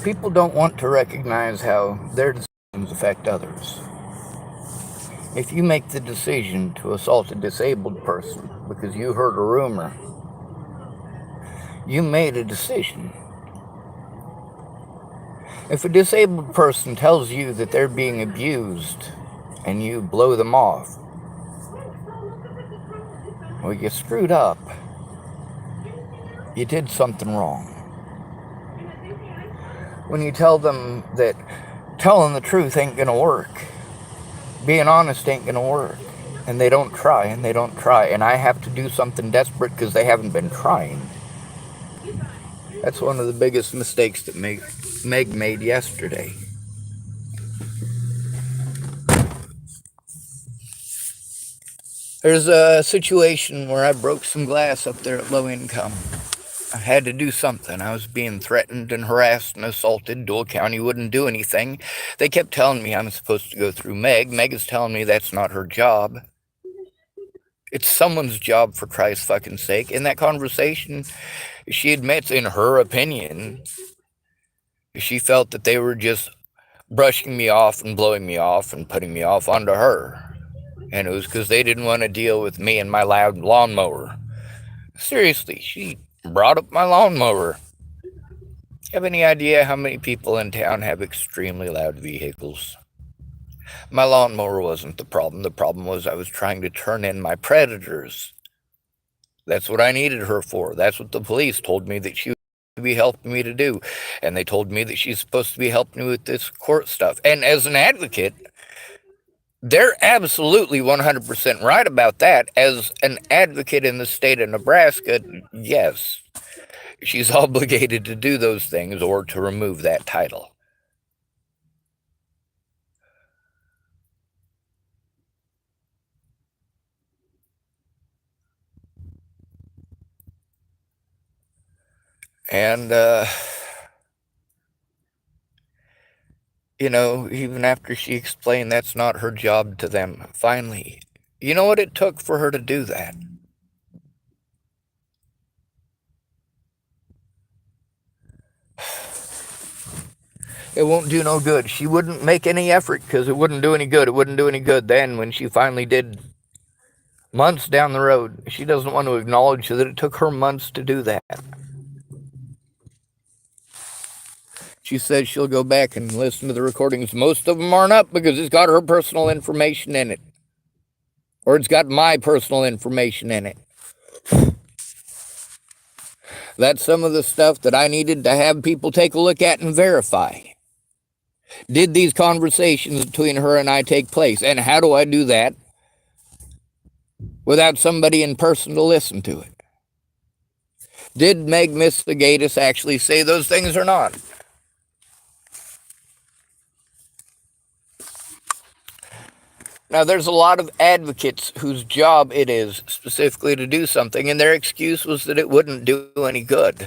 People don't want to recognize how their decisions affect others. If you make the decision to assault a disabled person because you heard a rumor, you made a decision. If a disabled person tells you that they're being abused and you blow them off, well, you screwed up. You did something wrong. When you tell them that telling the truth ain't gonna work, being honest ain't gonna work, and they don't try, and I have to do something desperate because they haven't been trying. That's one of the biggest mistakes that Meg made yesterday. There's a situation where I broke some glass up there at Low Income. I had to do something. I was being threatened and harassed and assaulted. Dole County wouldn't do anything. They kept telling me I'm supposed to go through Meg. Meg is telling me that's not her job. It's someone's job, for Christ's fucking sake. In that conversation, she admits, in her opinion, she felt that they were just brushing me off and blowing me off and putting me off onto her. And it was because they didn't want to deal with me and my loud lawnmower. Seriously, she brought up my lawnmower. You have any idea how many people in town have extremely loud vehicles? My lawnmower wasn't the problem. The problem was I was trying to turn in my predators. That's what I needed her for. That's what the police told me that she would be helping me to do. And they told me that she's supposed to be helping me with this court stuff. And as an advocate, they're absolutely 100% right about that. As an advocate in the state of Nebraska, yes, she's obligated to do those things or to remove that title. And, even after she explained that's not her job to them, finally, you know what it took for her to do that? It won't do no good. She wouldn't make any effort because it wouldn't do any good. It wouldn't do any good then when she finally did months down the road. She doesn't want to acknowledge that it took her months to do that. She says she'll go back and listen to the recordings. Most of them aren't up because it's got her personal information in it. Or it's got my personal information in it. That's some of the stuff that I needed to have people take a look at and verify. Did these conversations between her and I take place? And how do I do that without somebody in person to listen to it? Did Meg Mistigatus actually say those things or not? Now, there's a lot of advocates whose job it is specifically to do something, and their excuse was that it wouldn't do any good.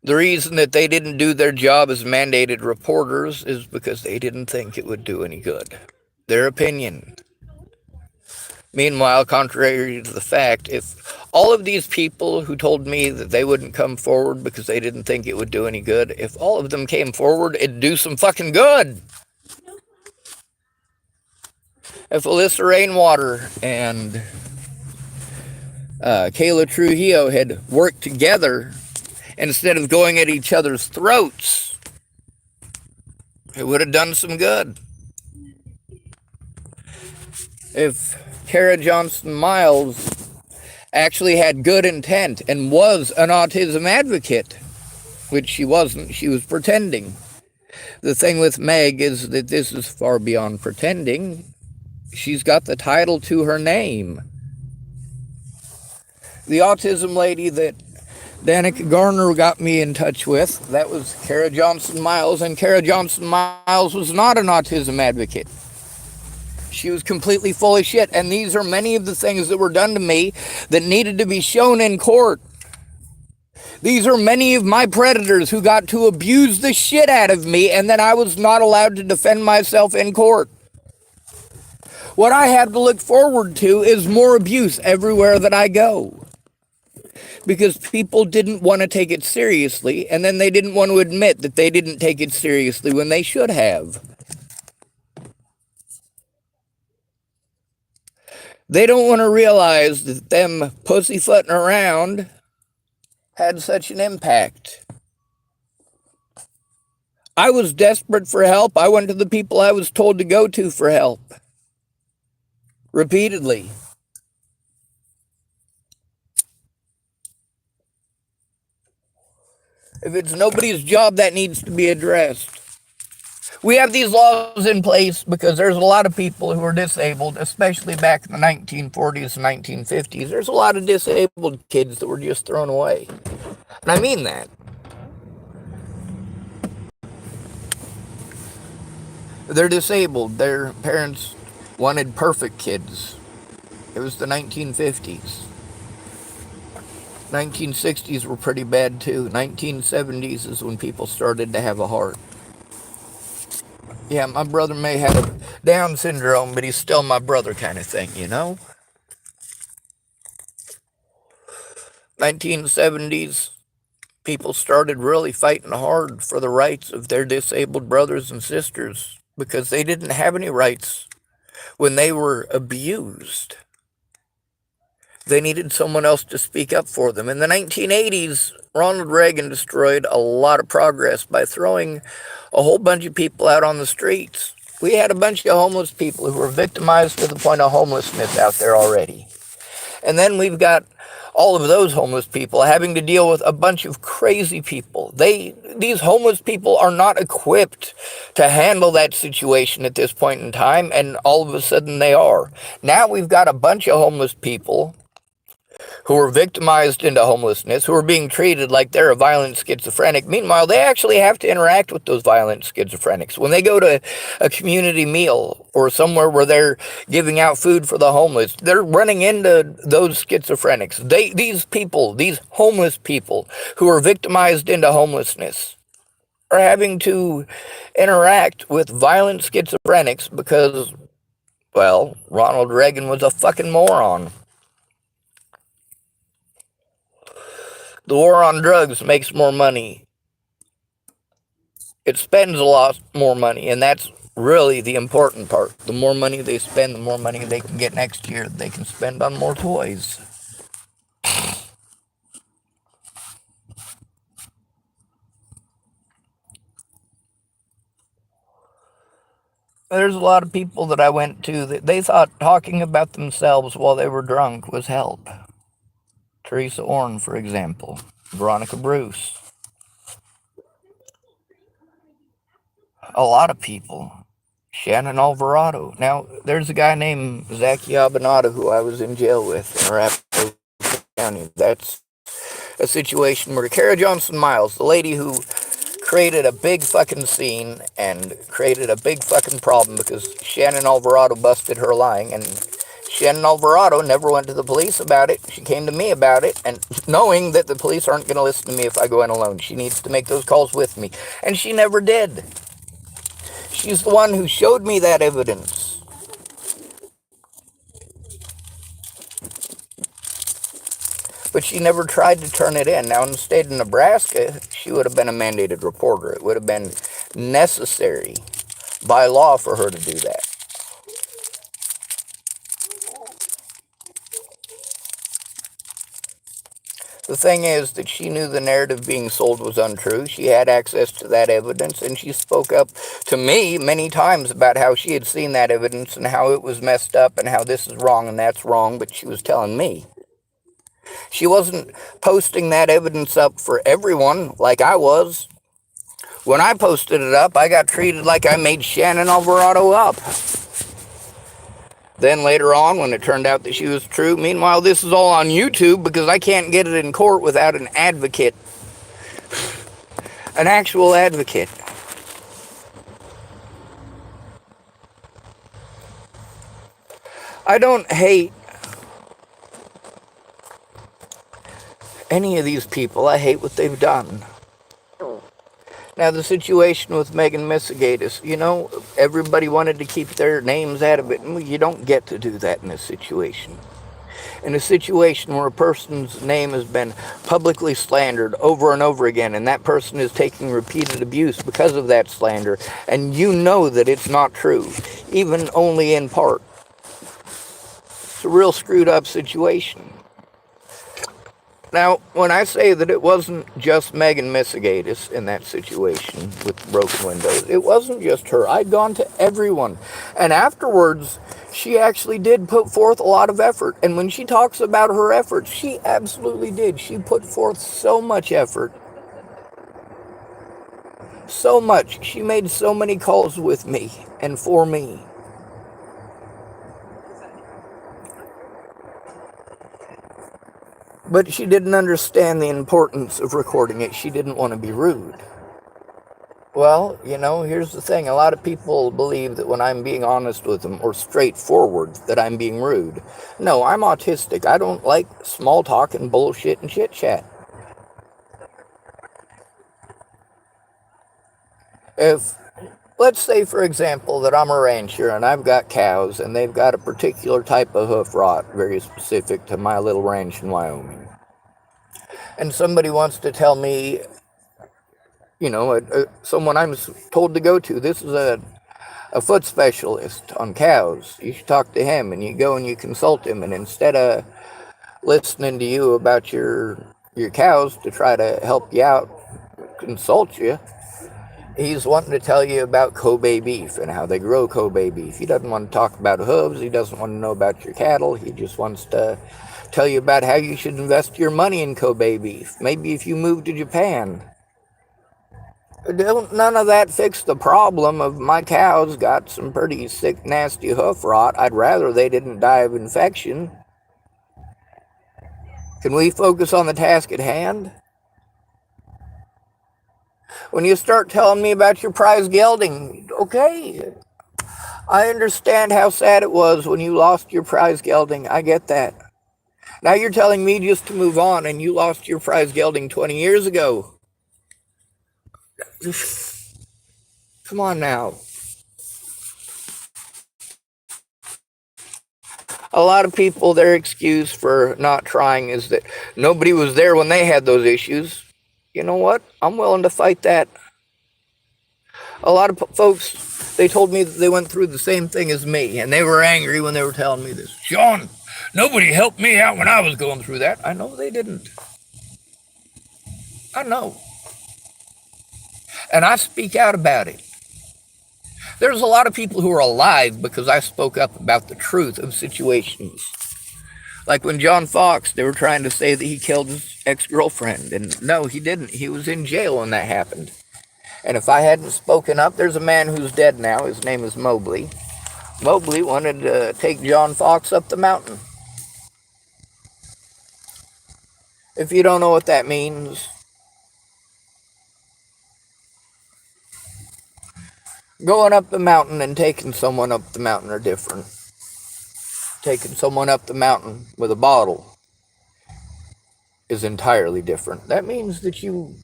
The reason that they didn't do their job as mandated reporters is because they didn't think it would do any good. Their opinion. Meanwhile, contrary to the fact, if all of these people who told me that they wouldn't come forward because they didn't think it would do any good, if all of them came forward, it'd do some fucking good. If Alyssa Rainwater and Kayla Trujillo had worked together instead of going at each other's throats, it would have done some good. If Kara Johnson Miles actually had good intent and was an autism advocate, which she wasn't, she was pretending. The thing with Meg is that this is far beyond pretending. She's got the title to her name. The autism lady that Danica Garner got me in touch with, that was Kara Johnson Miles, and Kara Johnson Miles was not an autism advocate. She was completely full of shit, and these are many of the things that were done to me that needed to be shown in court. These are many of my predators who got to abuse the shit out of me, and then I was not allowed to defend myself in court. What I have to look forward to is more abuse everywhere that I go. because people didn't want to take it seriously, and then they didn't want to admit that they didn't take it seriously when they should have. They don't want to realize that them pussyfooting around had such an impact. I was desperate for help. I went to the people I was told to go to for help. Repeatedly. If it's nobody's job, that needs to be addressed. We have these laws in place because there's a lot of people who are disabled, especially back in the 1940s and 1950s. There's a lot of disabled kids that were just thrown away. And I mean that. They're disabled. Their parents wanted perfect kids. It was the 1950s. 1960s were pretty bad too. 1970s is when people started to have a heart. Yeah, my brother may have Down syndrome, but he's still my brother kind of thing, you know? 1970s, people started really fighting hard for the rights of their disabled brothers and sisters because they didn't have any rights when they were abused. They needed someone else to speak up for them. In the 1980s, Ronald Reagan destroyed a lot of progress by throwing a whole bunch of people out on the streets. We had a bunch of homeless people who were victimized to the point of homelessness out there already. And then we've got all of those homeless people having to deal with a bunch of crazy people. These homeless people are not equipped to handle that situation at this point in time, and all of a sudden they are. Now we've got a bunch of homeless people who are victimized into homelessness, who are being treated like they're a violent schizophrenic. Meanwhile, they actually have to interact with those violent schizophrenics. When they go to a community meal or somewhere where they're giving out food for the homeless, they're running into those schizophrenics. These homeless people who are victimized into homelessness are having to interact with violent schizophrenics because, well, Ronald Reagan was a fucking moron. The war on drugs makes more money. It spends a lot more money, and that's really the important part. The more money they spend, the more money they can get next year. They can spend on more toys. There's a lot of people that I went to that they thought talking about themselves while they were drunk was help. Teresa Orne, for example. Veronica Bruce. A lot of people. Shannon Alvarado. Now, there's a guy named Zachy Abinata who I was in jail with in Arapahoe County. That's a situation where Kara Johnson Miles, the lady who created a big fucking scene and created a big fucking problem because Shannon Alvarado busted her lying, and Shannon Alvarado never went to the police about it. She came to me about it, and knowing that the police aren't going to listen to me if I go in alone. She needs to make those calls with me, and she never did. She's the one who showed me that evidence. But she never tried to turn it in. Now, in the state of Nebraska, she would have been a mandated reporter. It would have been necessary by law for her to do that. The thing is that she knew the narrative being sold was untrue. She had access to that evidence, and she spoke up to me many times about how she had seen that evidence and how it was messed up and how this is wrong and that's wrong, but she was telling me. She wasn't posting that evidence up for everyone like I was. When I posted it up, I got treated like I made Shannon Alvarado up. Then later on, when it turned out that she was true, meanwhile, this is all on YouTube because I can't get it in court without an advocate. An actual advocate. I don't hate any of these people. I hate what they've done. Now, the situation with Megan Missigatis, you know, everybody wanted to keep their names out of it, and you don't get to do that in this situation. in a situation where a person's name has been publicly slandered over and over again, and that person is taking repeated abuse because of that slander, and you know that it's not true, even only in part. It's a real screwed up situation. Now, when I say that it wasn't just Megan Misigatis in that situation with broken windows, it wasn't just her. I'd gone to everyone. And afterwards, she actually did put forth a lot of effort. And when she talks about her efforts, she absolutely did. She put forth so much effort. So much. She made so many calls with me and for me. But she didn't understand the importance of recording it. She didn't want to be rude. Well, here's the thing. A lot of people believe that when I'm being honest with them or straightforward, that I'm being rude. No, I'm autistic. I don't like small talk and bullshit and chit chat. Let's say, for example, that I'm a rancher and I've got cows and they've got a particular type of hoof rot, very specific to my little ranch in Wyoming. And somebody wants to tell me, someone I'm told to go to, this is a foot specialist on cows. You should talk to him, and you go and you consult him. And instead of listening to you about your cows to try to help you out, consult you, he's wanting to tell you about Kobe beef and how they grow Kobe beef. He doesn't want to talk about hooves. He doesn't want to know about your cattle. He just wants to tell you about how you should invest your money in Kobe beef. Maybe if you move to Japan. None of that fix the problem of my cows got some pretty sick, nasty hoof rot. I'd rather they didn't die of infection. Can we focus on the task at hand? When you start telling me about your prize gelding, okay, I understand how sad it was when you lost your prize gelding. I get that. Now you're telling me just to move on, and you lost your prize gelding 20 years ago. Come on now. A lot of people, their excuse for not trying is that nobody was there when they had those issues. You know what? I'm willing to fight that. A lot of folks, they told me that they went through the same thing as me, and they were angry when they were telling me this. Sean, nobody helped me out when I was going through that. I know they didn't. I know. And I speak out about it. There's a lot of people who are alive because I spoke up about the truth of situations. Like when John Fox, they were trying to say that he killed his ex-girlfriend. And no, he didn't. He was in jail when that happened. And if I hadn't spoken up, there's a man who's dead now. His name is Mobley. Mobley wanted to take John Fox up the mountain. If you don't know what that means, going up the mountain and taking someone up the mountain are different. Taking someone up the mountain with a bottle is entirely different. That means that you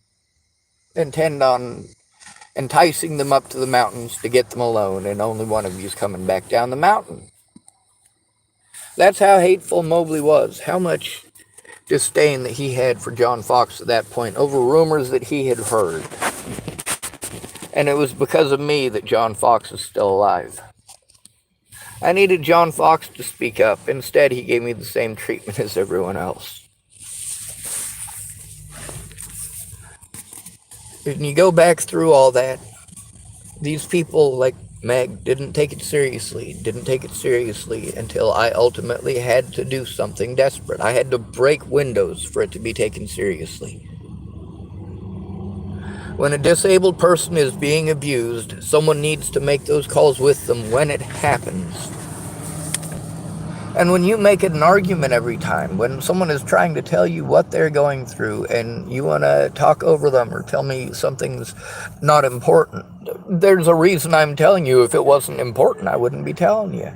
intend on enticing them up to the mountains to get them alone, and only one of you is coming back down the mountain. That's how hateful Mobley was, how much disdain that he had for John Fox at that point over rumors that he had heard. And it was because of me that John Fox is still alive. I needed John Fox to speak up. Instead, he gave me the same treatment as everyone else. When you go back through all that, these people like Meg didn't take it seriously until I ultimately had to do something desperate. I had to break windows for it to be taken seriously. When a disabled person is being abused, someone needs to make those calls with them when it happens. And when you make it an argument every time, when someone is trying to tell you what they're going through and you want to talk over them or tell me something's not important, there's a reason I'm telling you. If it wasn't important, I wouldn't be telling you.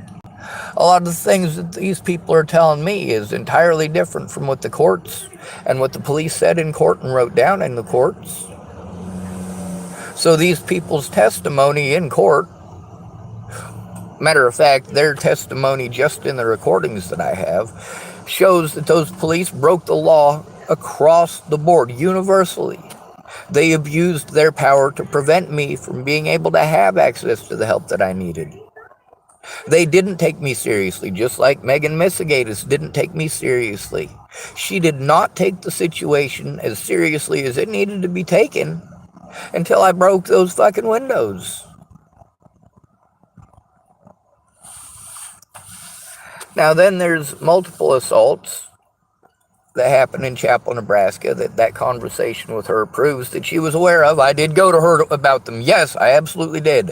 A lot of the things that these people are telling me is entirely different from what the courts and what the police said in court and wrote down in the courts. So these people's testimony in court, matter of fact, their testimony just in the recordings that I have, shows that those police broke the law across the board, universally. They abused their power to prevent me from being able to have access to the help that I needed. They didn't take me seriously, just like Megan Misigatis didn't take me seriously. She did not take the situation as seriously as it needed to be taken until I broke those fucking windows. Now then there's multiple assaults that happened in Chapel, Nebraska that conversation with her proves that she was aware of. I did go to her about them. Yes, I absolutely did.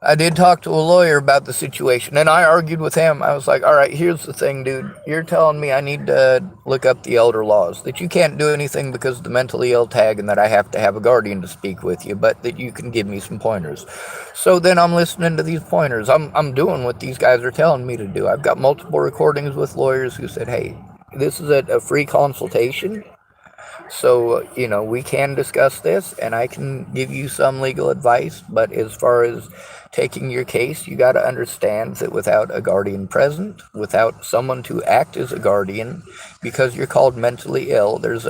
I did talk to a lawyer about the situation, and I argued with him. I was like, all right, here's the thing, dude. You're telling me I need to look up the elder laws, that you can't do anything because of the mentally ill tag and that I have to have a guardian to speak with you, but that you can give me some pointers. So then I'm listening to these pointers. I'm doing what these guys are telling me to do. I've got multiple recordings with lawyers who said, hey, this is a free consultation. So, we can discuss this and I can give you some legal advice, but as far as taking your case, you got to understand that without a guardian present, without someone to act as a guardian, because you're called mentally ill, there's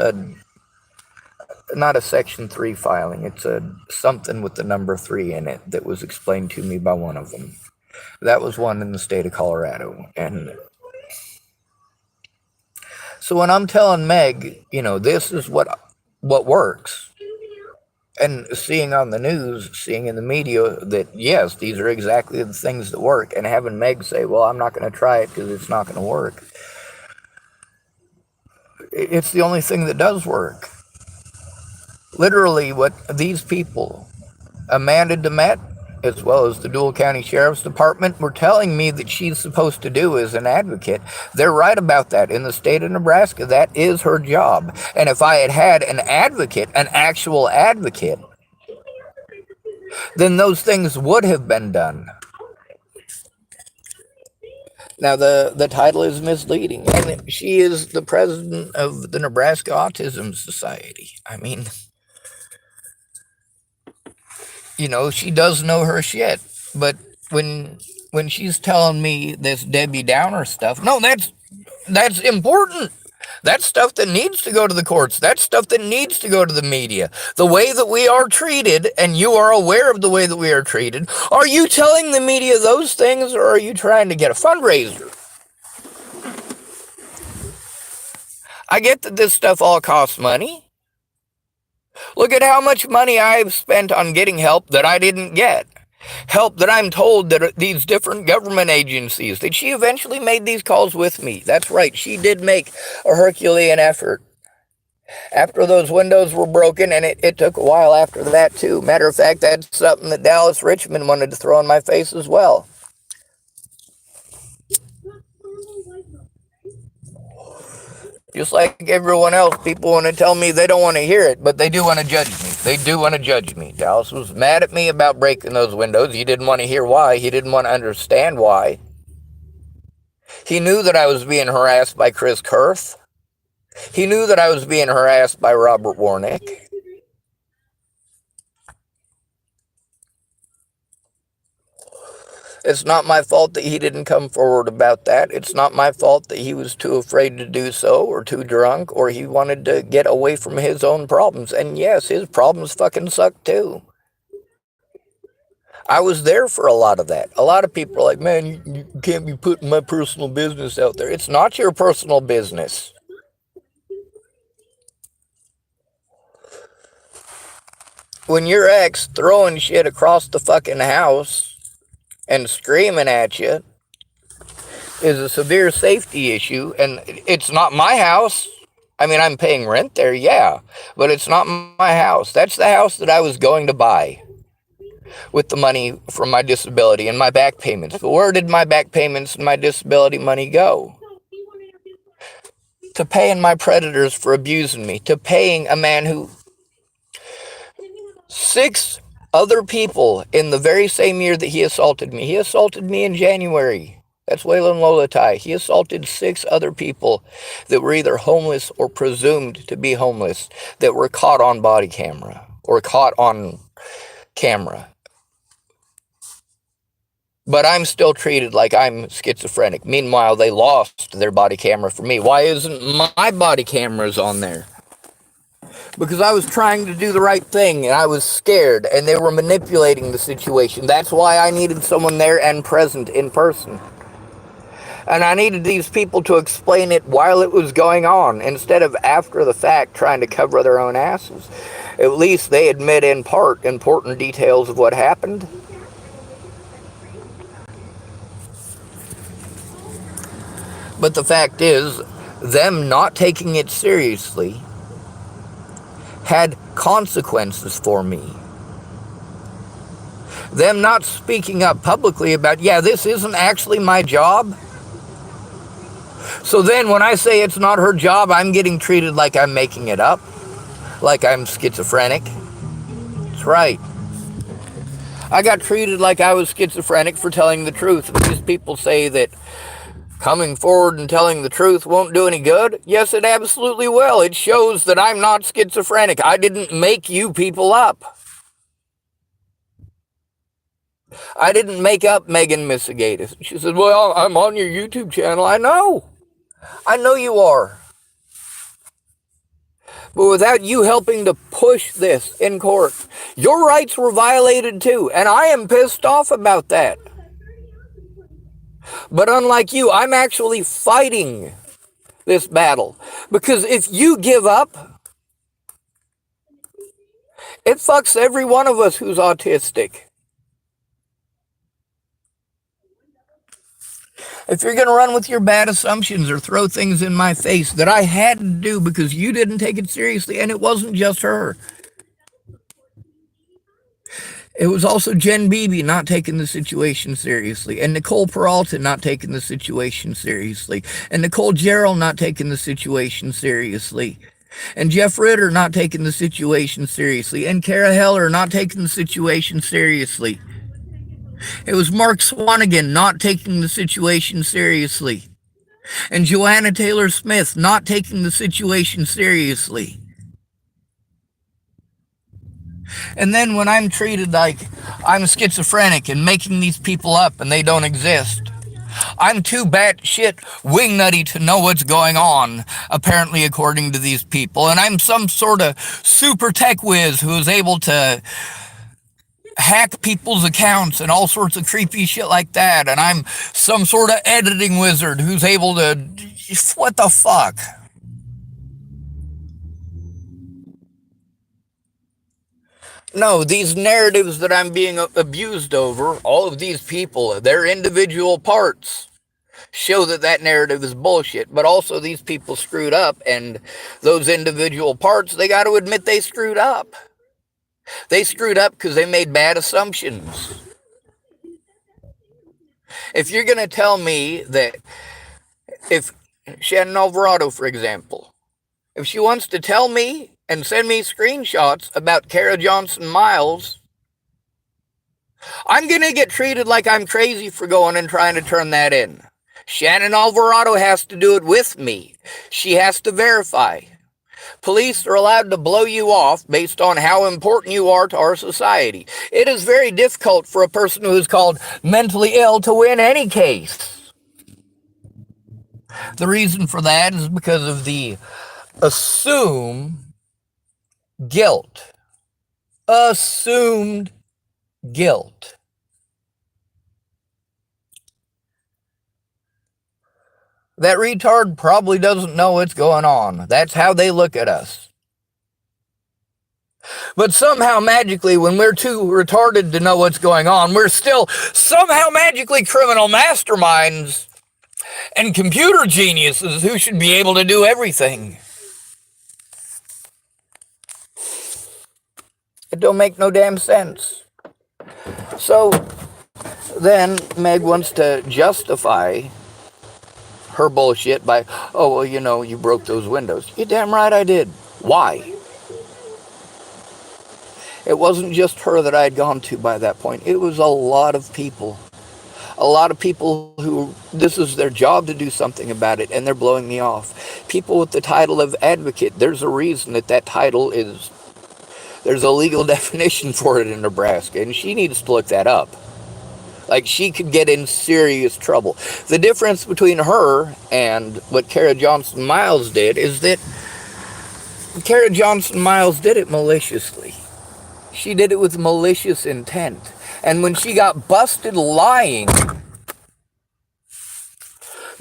not a Section 3 filing, it's something with the number 3 in it that was explained to me by one of them. That was one in the state of Colorado. And so when I'm telling Meg, this is what works, and seeing on the news, seeing in the media that, yes, these are exactly the things that work, and having Meg say, well, I'm not going to try it because it's not going to work. It's the only thing that does work. Literally, what these people, Amanda DeMette, as well as the Dual County Sheriff's Department, were telling me that she's supposed to do as an advocate. They're right about that. In the state of Nebraska, that is her job. And if I had an advocate, an actual advocate, then those things would have been done. Now, the title is misleading. And she is the president of the Nebraska Autism Society. I mean, she does know her shit. But when she's telling me this Debbie Downer stuff, no, that's important. That's stuff that needs to go to the courts. That's stuff that needs to go to the media. The way that we are treated, and you are aware of the way that we are treated, are you telling the media those things, or are you trying to get a fundraiser? I get that this stuff all costs money. Look at how much money I've spent on getting help that I didn't get. Help that I'm told that these different government agencies, that she eventually made these calls with me. That's right, she did make a Herculean effort. After those windows were broken, and it took a while after that too. Matter of fact, that's something that Dallas Richmond wanted to throw in my face as well. Just like everyone else, people want to tell me they don't want to hear it, but they do want to judge me. They do want to judge me. Dallas was mad at me about breaking those windows. He didn't want to hear why. He didn't want to understand why. He knew that I was being harassed by Chris Kurth. He knew that I was being harassed by Robert Warnick. It's not my fault that he didn't come forward about that. It's not my fault that he was too afraid to do so, or too drunk, or he wanted to get away from his own problems. And yes, his problems fucking suck too. I was there for a lot of that. A lot of people are like, man, you can't be putting my personal business out there. It's not your personal business. When your ex throwing shit across the fucking house and screaming at you is a severe safety issue, and it's not my house. I mean, I'm paying rent there, yeah, but it's not my house. That's the house that I was going to buy with the money from my disability and my back payments. But where did my back payments and my disability money go? To paying my predators for abusing me, to paying a man who 6 other people in the very same year that he assaulted me. He assaulted me in January. That's Waylon Lolatai. He assaulted 6 other people that were either homeless or presumed to be homeless, that were caught on body camera or caught on camera. But I'm still treated like I'm schizophrenic. Meanwhile, they lost their body camera for me. Why isn't my body cameras on there? Because I was trying to do the right thing and I was scared and they were manipulating the situation. That's why I needed someone there and present in person. And I needed these people to explain it while it was going on instead of after the fact trying to cover their own asses. At least they admit in part important details of what happened. But the fact is, them not taking it seriously had consequences for me. Them not speaking up publicly about, yeah, this isn't actually my job. So then when I say it's not her job, I'm getting treated like I'm making it up, like I'm schizophrenic. That's right. I got treated like I was schizophrenic for telling the truth. These people say that coming forward and telling the truth won't do any good. Yes, it absolutely will. It shows that I'm not schizophrenic. I didn't make you people up. I didn't make up Megan Missigatis. She said, well, I'm on your YouTube channel. I know you are. But without you helping to push this in court, your rights were violated too. And I am pissed off about that. But unlike you, I'm actually fighting this battle. Because if you give up, it fucks every one of us who's autistic. If you're going to run with your bad assumptions or throw things in my face that I had to do because you didn't take it seriously, and it wasn't just her. It was also Jen Beebe not taking the situation seriously, and Nicole Peralta not taking the situation seriously, and Nicole Jarrell not taking the situation seriously, and Jeff Ritter not taking the situation seriously, and Kara Heller not taking the situation seriously. It was Mark Swanigan not taking the situation seriously, and Joanna Taylor Smith not taking the situation seriously. And then when I'm treated like I'm schizophrenic and making these people up and they don't exist, I'm too batshit wingnutty to know what's going on, apparently according to these people. And I'm some sort of super tech whiz who is able to hack people's accounts and all sorts of creepy shit like that. And I'm some sort of editing wizard who's able to... What the fuck? No, these narratives that I'm being abused over, all of these people, their individual parts show that that narrative is bullshit. But also these people screwed up, and those individual parts, they got to admit they screwed up. They screwed up because they made bad assumptions. If you're going to tell me that if Shannon Alvarado, for example, if she wants to tell me and send me screenshots about Kara Johnson Miles, I'm going to get treated like I'm crazy for going and trying to turn that in. Shannon Alvarado has to do it with me. She has to verify. Police are allowed to blow you off based on how important you are to our society. It is very difficult for a person who is called mentally ill to win any case. The reason for that is because of the assumed guilt. Assumed guilt. That retard probably doesn't know what's going on. That's how they look at us. But somehow magically, when we're too retarded to know what's going on, we're still somehow magically criminal masterminds and computer geniuses who should be able to do everything. It don't make no damn sense. So then Meg wants to justify her bullshit by, oh, well, you know, you broke those windows. You're damn right I did. Why? It wasn't just her that I had gone to by that point. It was a lot of people. A lot of people who, this is their job to do something about it, and they're blowing me off. People with the title of advocate, there's a reason that title is, there's a legal definition for it in Nebraska, and she needs to look that up. Like, she could get in serious trouble. The difference between her and what Kara Johnson Miles did is that Kara Johnson Miles did it maliciously. She did it with malicious intent. And when she got busted lying,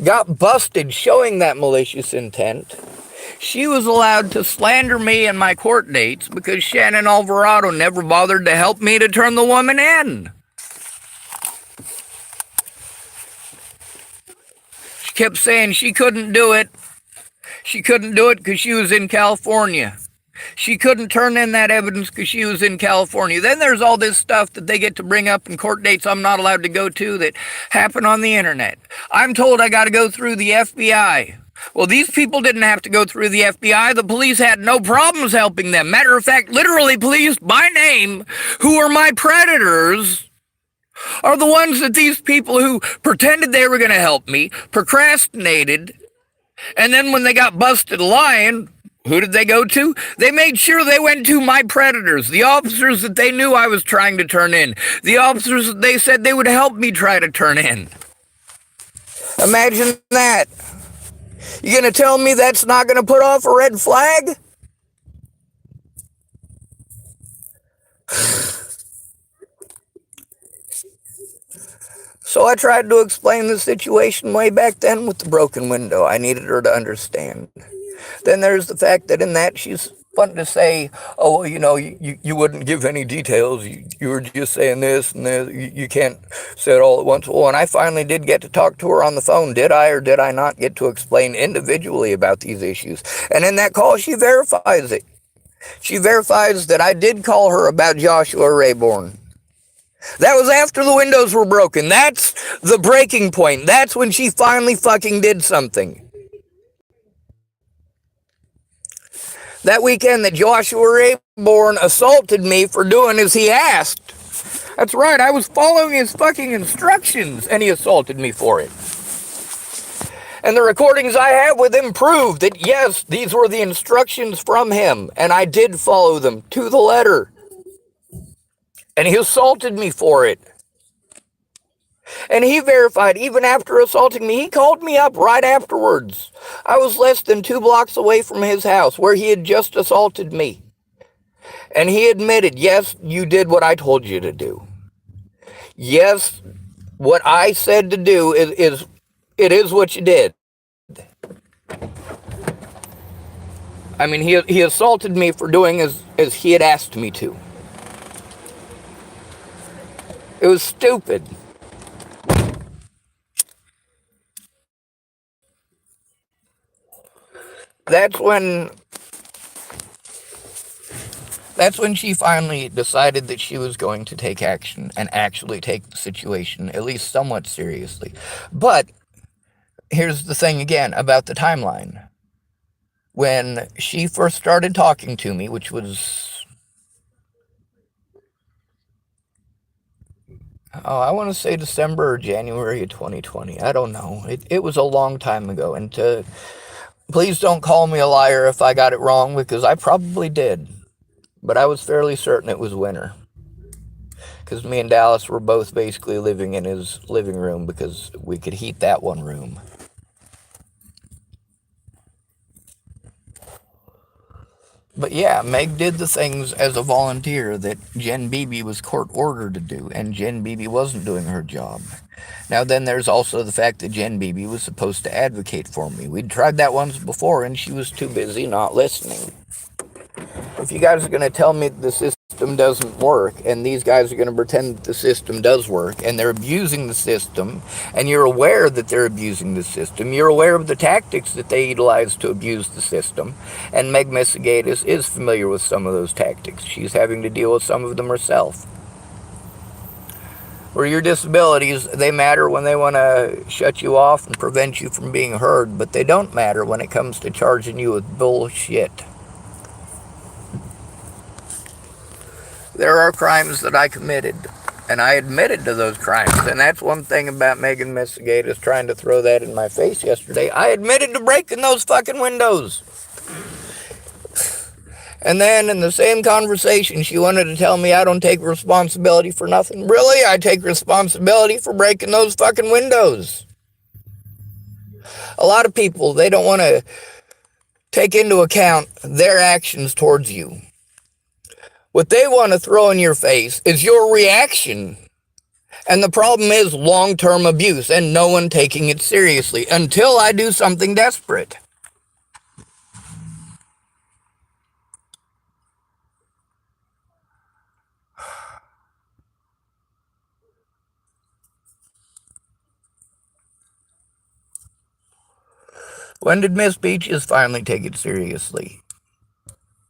got busted showing that malicious intent, she was allowed to slander me and my court dates because Shannon Alvarado never bothered to help me to turn the woman in. She kept saying she couldn't do it. She couldn't do it because she was in California. She couldn't turn in that evidence because she was in California. Then there's all this stuff that they get to bring up in court dates I'm not allowed to go to that happen on the internet. I'm told I got to go through the FBI. Well, these people didn't have to go through the FBI. The police had no problems helping them. Matter of fact, literally police by name, who are my predators, are the ones that these people who pretended they were going to help me, procrastinated, and then when they got busted lying, who did they go to? They made sure they went to my predators, the officers that they knew I was trying to turn in, the officers that they said they would help me try to turn in. Imagine that. You gonna tell me that's not gonna put off a red flag? So I tried to explain the situation way back then with the broken window. I needed her to understand. Then there's the fact that in that she's fun to say, oh, well, you wouldn't give any details. You were just saying this and this. You can't say it all at once. Well, and I finally did get to talk to her on the phone. Did I or did I not get to explain individually about these issues? And in that call, she verifies it. She verifies that I did call her about Joshua Rayborn. That was after the windows were broken. That's the breaking point. That's when she finally fucking did something. That weekend that Joshua Rayborn assaulted me for doing as he asked. That's right, I was following his fucking instructions and he assaulted me for it. And the recordings I have with him prove that yes, these were the instructions from him and I did follow them to the letter. And he assaulted me for it. And he verified, even after assaulting me, he called me up right afterwards. I was less than 2 blocks away from his house where he had just assaulted me. And he admitted, yes, you did what I told you to do. Yes, what I said to do is what you did. I mean, he assaulted me for doing as he had asked me to. It was stupid. That's when she finally decided that she was going to take action and actually take the situation at least somewhat seriously. But here's the thing again about the timeline. When she first started talking to me, which was, I want to say December or January of 2020. I don't know. It was a long time ago. And please don't call me a liar if I got it wrong, because I probably did. But I was fairly certain it was winter. Because me and Dallas were both basically living in his living room because we could heat that one room. But yeah, Meg did the things as a volunteer that Jen Beebe was court ordered to do, and Jen Beebe wasn't doing her job. Now then there's also the fact that Jen Beebe was supposed to advocate for me. We'd tried that once before and she was too busy not listening. If you guys are going to tell me the system doesn't work, and these guys are going to pretend that the system does work, and they're abusing the system, and you're aware that they're abusing the system, you're aware of the tactics that they utilize to abuse the system, and Meg Messigatis is familiar with some of those tactics. She's having to deal with some of them herself. Or your disabilities, they matter when they want to shut you off and prevent you from being heard, but they don't matter when it comes to charging you with bullshit. There are crimes that I committed, and I admitted to those crimes, and that's one thing about Megan Messigatis trying to throw that in my face yesterday. I admitted to breaking those fucking windows. And then in the same conversation, she wanted to tell me I don't take responsibility for nothing. Really? I take responsibility for breaking those fucking windows. A lot of people, they don't want to take into account their actions towards you. What they want to throw in your face is your reaction. And the problem is long-term abuse and no one taking it seriously until I do something desperate. When did Miss Peaches finally take it seriously?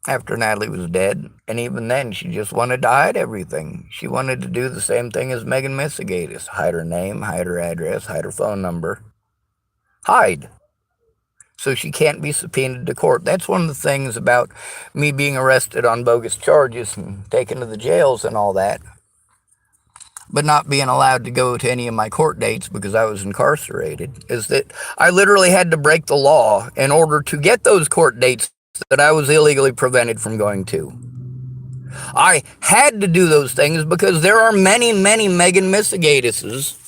After Natalie was dead, and even then she just wanted to hide everything. She wanted to do the same thing as Megan Misegatis. Hide her name, hide her address, hide her phone number. Hide. So she can't be subpoenaed to court. That's one of the things about me being arrested on bogus charges and taken to the jails and all that, but not being allowed to go to any of my court dates because I was incarcerated, is that I literally had to break the law in order to get those court dates that I was illegally prevented from going to. I had to do those things because there are many, many Megan Misigatises.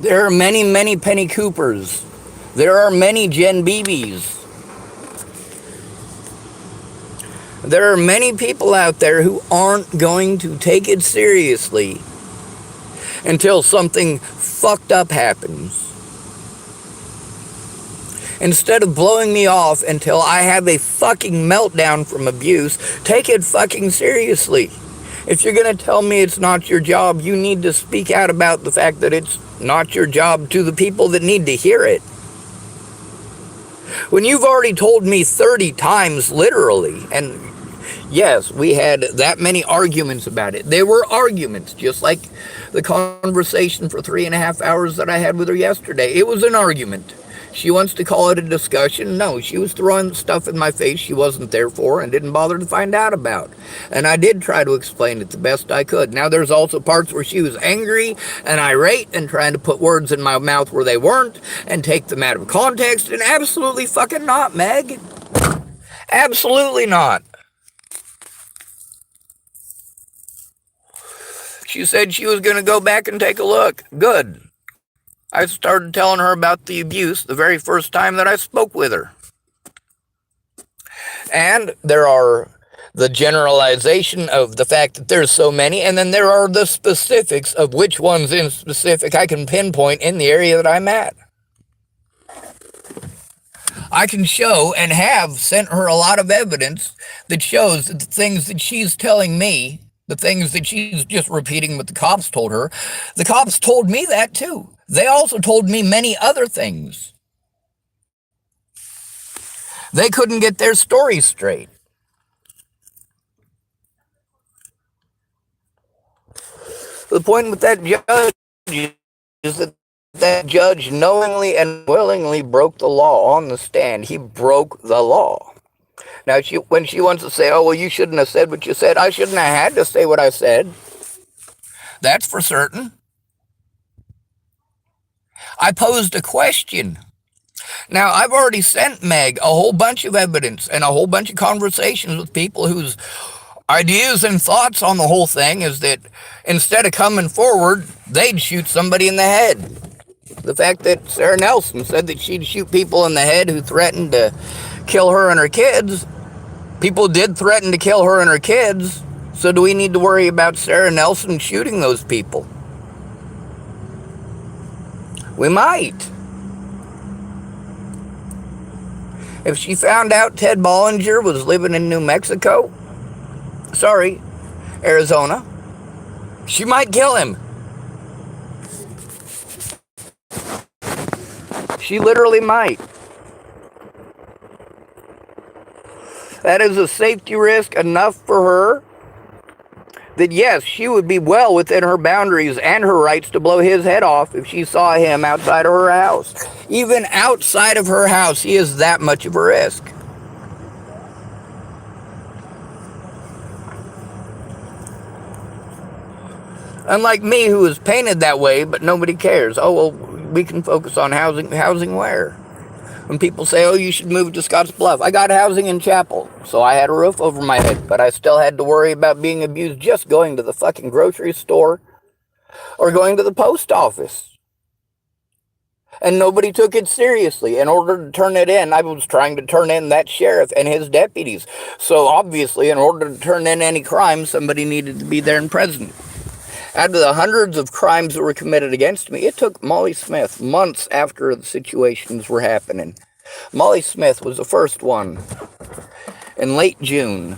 There are many, many Penny Coopers. There are many Jen Beebes. There are many people out there who aren't going to take it seriously until something fucked up happens. Instead of blowing me off until I have a fucking meltdown from abuse, take it fucking seriously. If you're going to tell me it's not your job, you need to speak out about the fact that it's not your job to the people that need to hear it. When you've already told me 30 times, literally, and yes, we had that many arguments about it. They were arguments, just like the conversation for 3.5 hours that I had with her yesterday. It was an argument. She wants to call it a discussion. No, she was throwing stuff in my face she wasn't there for and didn't bother to find out about. And I did try to explain it the best I could. Now, there's also parts where she was angry and irate and trying to put words in my mouth where they weren't and take them out of context. And absolutely fucking not, Meg. Absolutely not. She said she was going to go back and take a look. Good. I started telling her about the abuse the very first time that I spoke with her. And there are the generalization of the fact that there's so many, and then there are the specifics of which ones in specific I can pinpoint in the area that I'm at. I can show and have sent her a lot of evidence that shows that the things that she's telling me, the things that she's just repeating what the cops told her, the cops told me that too. They also told me many other things. They couldn't get their story straight. The point with that judge is that that judge knowingly and willingly broke the law on the stand. He broke the law. Now, when she wants to say, oh, well, you shouldn't have said what you said, I shouldn't have had to say what I said. That's for certain. I posed a question. Now, I've already sent Meg a whole bunch of evidence and a whole bunch of conversations with people whose ideas and thoughts on the whole thing is that instead of coming forward, they'd shoot somebody in the head. The fact that Sarah Nelson said that she'd shoot people in the head who threatened to kill her and her kids. People did threaten to kill her and her kids. So do we need to worry about Sarah Nelson shooting those people? We might. If she found out Ted Bollinger was living in New Mexico, Arizona, she might kill him. She literally might. That is a safety risk enough for her that yes, she would be well within her boundaries and her rights to blow his head off if she saw him outside of her house. Even outside of her house, he is that much of a risk. Unlike me, who is painted that way, but nobody cares. Oh, well, we can focus on housing where? When people say, oh, you should move to Scotts Bluff, I got housing in Chapel, so I had a roof over my head, but I still had to worry about being abused just going to the fucking grocery store or going to the post office. And nobody took it seriously. In order to turn it in, I was trying to turn in that sheriff and his deputies. So obviously, in order to turn in any crime, somebody needed to be there and present. Out of the hundreds of crimes that were committed against me, it took Molly Smith months after the situations were happening. Molly Smith was the first one. In late June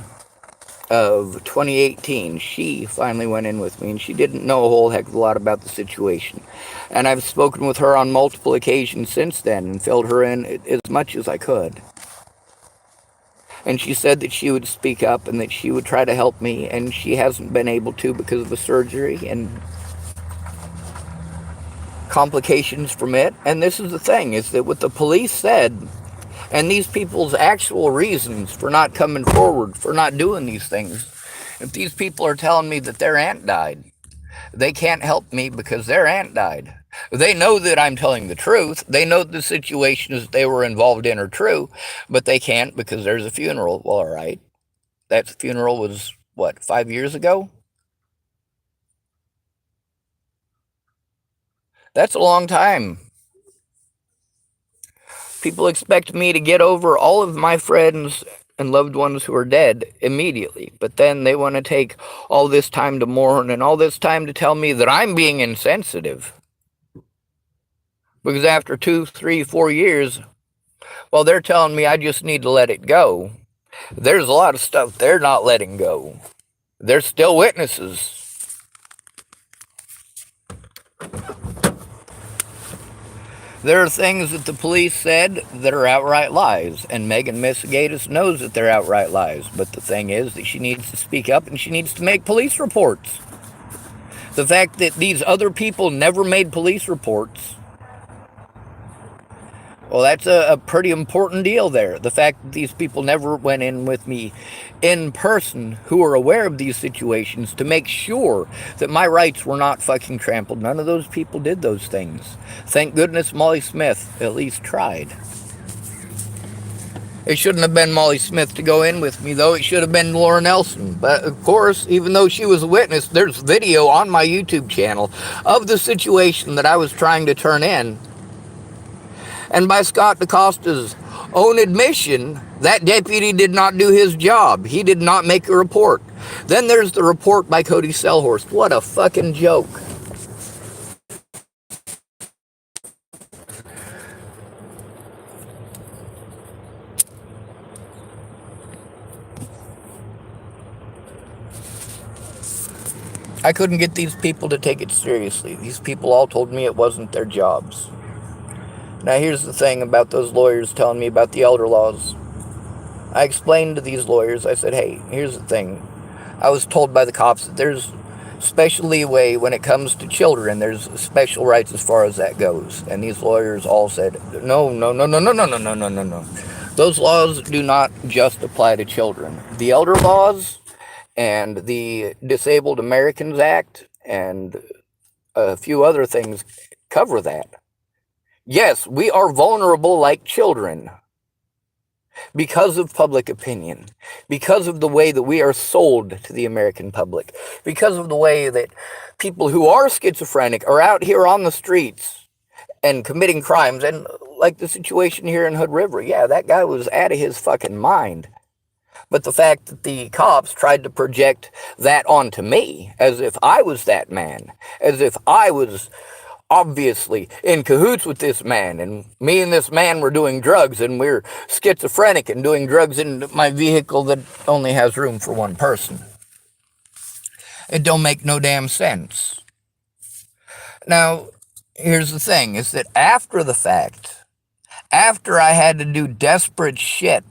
of 2018, she finally went in with me, and she didn't know a whole heck of a lot about the situation. And I've spoken with her on multiple occasions since then and filled her in as much as I could. And she said that she would speak up and that she would try to help me, and she hasn't been able to because of the surgery and complications from it. And this is the thing, is that what the police said, and these people's actual reasons for not coming forward, for not doing these things, if these people are telling me that their aunt died, they can't help me because their aunt died. They know that I'm telling the truth. They know the situations they were involved in are true, but they can't because there's a funeral. Well, all right. That funeral was, what, 5 years ago? That's a long time. People expect me to get over all of my friends and loved ones who are dead immediately, but then they want to take all this time to mourn and all this time to tell me that I'm being insensitive. Because after 2, 3, 4 years, well, they're telling me I just need to let it go. There's a lot of stuff they're not letting go. They're still witnesses. There are things that the police said that are outright lies, and Megan Misegatis knows that they're outright lies, but the thing is that she needs to speak up and she needs to make police reports. The fact that these other people never made police reports, well, that's a pretty important deal there. The fact that these people never went in with me in person, who are aware of these situations, to make sure that my rights were not fucking trampled. None of those people did those things. Thank goodness Molly Smith at least tried. It shouldn't have been Molly Smith to go in with me, though. It should have been Laura Nelson. But, of course, even though she was a witness, there's video on my YouTube channel of the situation that I was trying to turn in. And by Scott DaCosta's own admission, that deputy did not do his job. He did not make a report. Then there's the report by Cody Selhorst. What a fucking joke. I couldn't get these people to take it seriously. These people all told me it wasn't their jobs. Now here's the thing about those lawyers telling me about the elder laws. I explained to these lawyers, I said, hey, here's the thing. I was told by the cops that there's special leeway when it comes to children. There's special rights as far as that goes. And these lawyers all said, no. Those laws do not just apply to children. The elder laws and the Disabled Americans Act and a few other things cover that. Yes, we are vulnerable like children because of public opinion, because of the way that we are sold to the American public, because of the way that people who are schizophrenic are out here on the streets and committing crimes. And like the situation here in Hood River, yeah, that guy was out of his fucking mind. But the fact that the cops tried to project that onto me as if I was that man, as if I was obviously in cahoots with this man, and me and this man were doing drugs, and we're schizophrenic and doing drugs in my vehicle that only has room for one person. It don't make no damn sense. Now, here's the thing, is that after the fact, after I had to do desperate shit,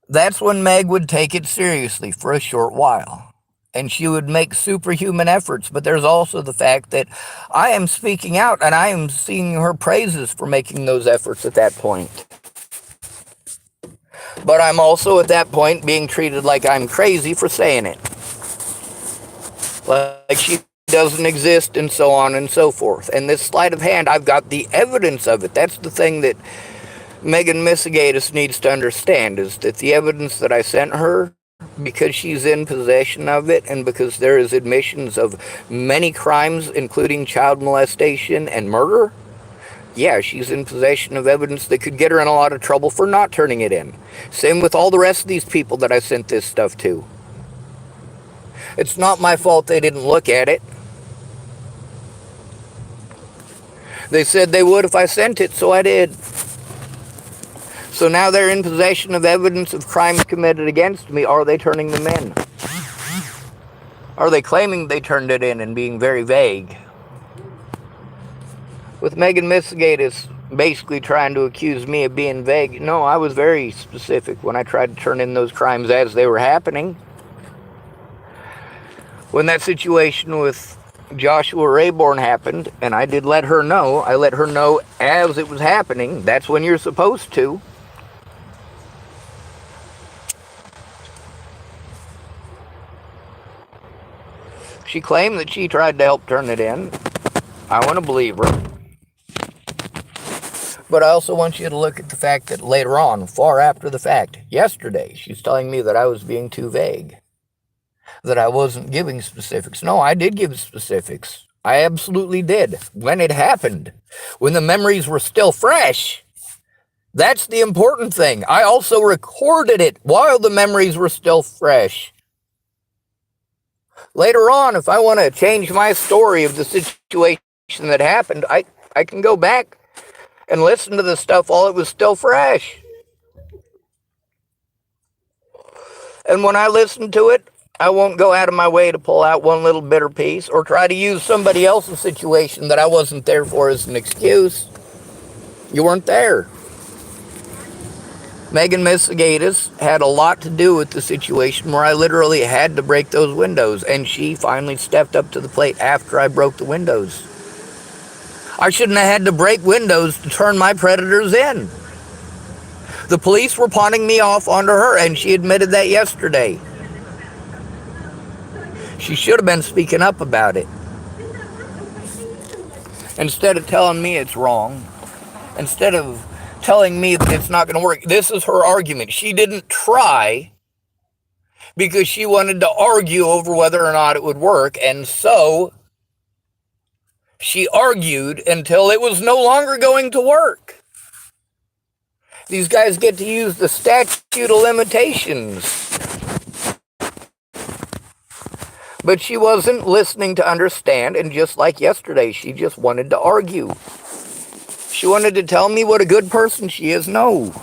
that's when Meg would take it seriously for a short while. And she would make superhuman efforts. But there's also the fact that I am speaking out and I am singing her praises for making those efforts at that point. But I'm also at that point being treated like I'm crazy for saying it. Like she doesn't exist, and so on and so forth. And this sleight of hand, I've got the evidence of it. That's the thing that Megan Misigatis needs to understand, is that the evidence that I sent her, because she's in possession of it, and because there is admissions of many crimes, including child molestation and murder, yeah, she's in possession of evidence that could get her in a lot of trouble for not turning it in. Same with all the rest of these people that I sent this stuff to. It's not my fault they didn't look at it. They said they would if I sent it, so I did. So now they're in possession of evidence of crimes committed against me. Are they turning them in? Are they claiming they turned it in and being very vague? With Megan Misigatis basically trying to accuse me of being vague, no, I was very specific when I tried to turn in those crimes as they were happening. When that situation with Joshua Rayborn happened, and I did let her know, I let her know as it was happening. That's when you're supposed to. She claimed that she tried to help turn it in. I want to believe her. But I also want you to look at the fact that later on, far after the fact, yesterday, she's telling me that I was being too vague, that I wasn't giving specifics. No, I did give specifics. I absolutely did. When it happened, when the memories were still fresh. That's the important thing. I also recorded it while the memories were still fresh. Later on, if I want to change my story of the situation that happened, I can go back and listen to the stuff while it was still fresh. And when I listen to it, I won't go out of my way to pull out one little bitter piece or try to use somebody else's situation that I wasn't there for as an excuse. You weren't there. Megan Misigatis had a lot to do with the situation where I literally had to break those windows, and she finally stepped up to the plate after I broke the windows. I shouldn't have had to break windows to turn my predators in. The police were pawning me off onto her, and she admitted that yesterday. She should have been speaking up about it. Instead of telling me it's wrong, instead of telling me that it's not going to work. This is her argument. She didn't try because she wanted to argue over whether or not it would work, and so she argued until it was no longer going to work. These guys get to use the statute of limitations. But she wasn't listening to understand, and just like yesterday, she just wanted to argue. She wanted to tell me what a good person she is. No,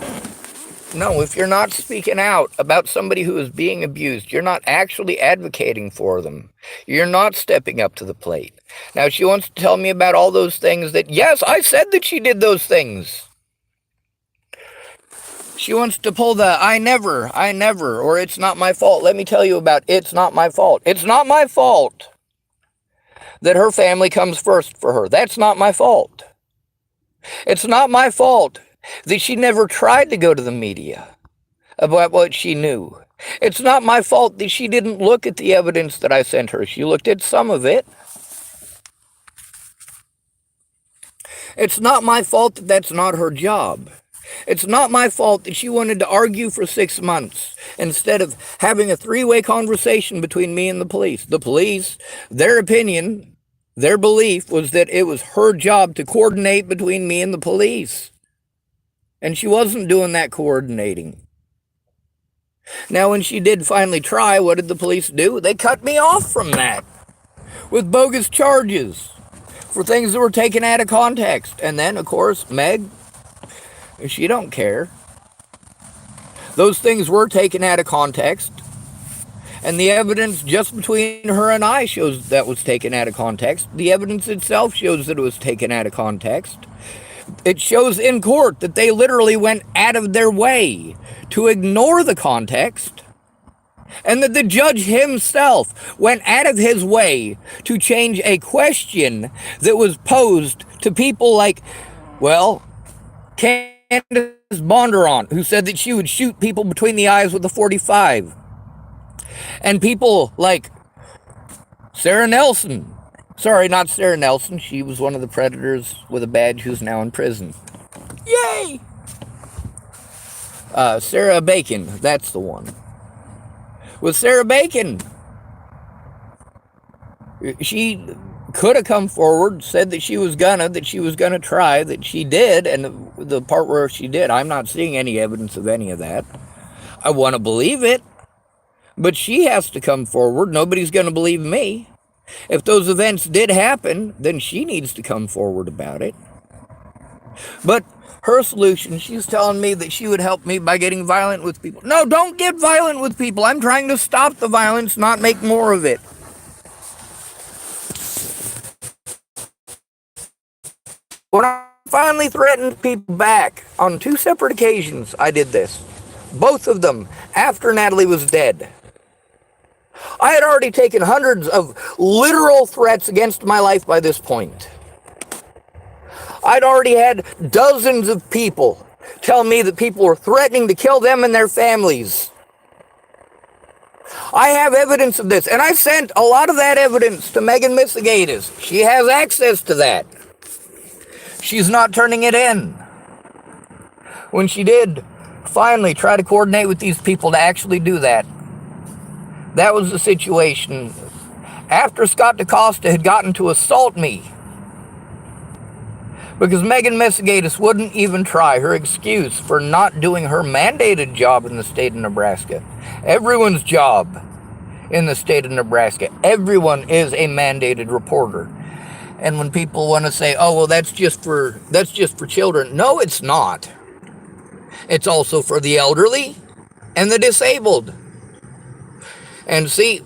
if you're not speaking out about somebody who is being abused, you're not actually advocating for them. You're not stepping up to the plate. Now, she wants to tell me about all those things that, yes, I said that she did those things. She wants to pull the I never, or it's not my fault. Let me tell you about it's not my fault. It's not my fault that her family comes first for her. That's not my fault. It's not my fault that she never tried to go to the media about what she knew. It's not my fault that she didn't look at the evidence that I sent her. She looked at some of it. It's not my fault that that's not her job. It's not my fault that she wanted to argue for 6 months instead of having a three-way conversation between me and the police. The police, their opinion, their belief was that it was her job to coordinate between me and the police. And she wasn't doing that coordinating. Now, when she did finally try, what did the police do? They cut me off from that with bogus charges for things that were taken out of context. And then, of course, Meg, she don't care. Those things were taken out of context. And the evidence just between her and I shows that was taken out of context. The evidence itself shows that it was taken out of context. It shows in court that they literally went out of their way to ignore the context, and that the judge himself went out of his way to change a question that was posed to people like, well, Candace Bondurant, who said that she would shoot people between the eyes with a .45. And people like Sarah Nelson Sorry, not Sarah Nelson. She was one of the predators with a badge who's now in prison. Yay! Sarah Bacon, that's the one. With Sarah Bacon, she could have come forward, said that she was gonna try, that she did, and the part where she did, I'm not seeing any evidence of any of that. I want to believe it, but she has to come forward. Nobody's gonna believe me. If those events did happen, then she needs to come forward about it. But her solution, she's telling me that she would help me by getting violent with people. No, don't get violent with people. I'm trying to stop the violence, not make more of it. When I finally threatened people back on 2 separate occasions, I did this. Both of them after Natalie was dead. I had already taken hundreds of literal threats against my life by this point. I'd already had dozens of people tell me that people were threatening to kill them and their families. I have evidence of this, and I sent a lot of that evidence to Megan Misegatis. She has access to that. She's not turning it in. When she did finally try to coordinate with these people to actually do that, that was the situation. After Scott DaCosta had gotten to assault me, because Megan Misegatis wouldn't even try, her excuse for not doing her mandated job in the state of Nebraska. Everyone's job in the state of Nebraska. Everyone is a mandated reporter. And when people want to say, oh, well, that's just for children. No, it's not. It's also for the elderly and the disabled. And see,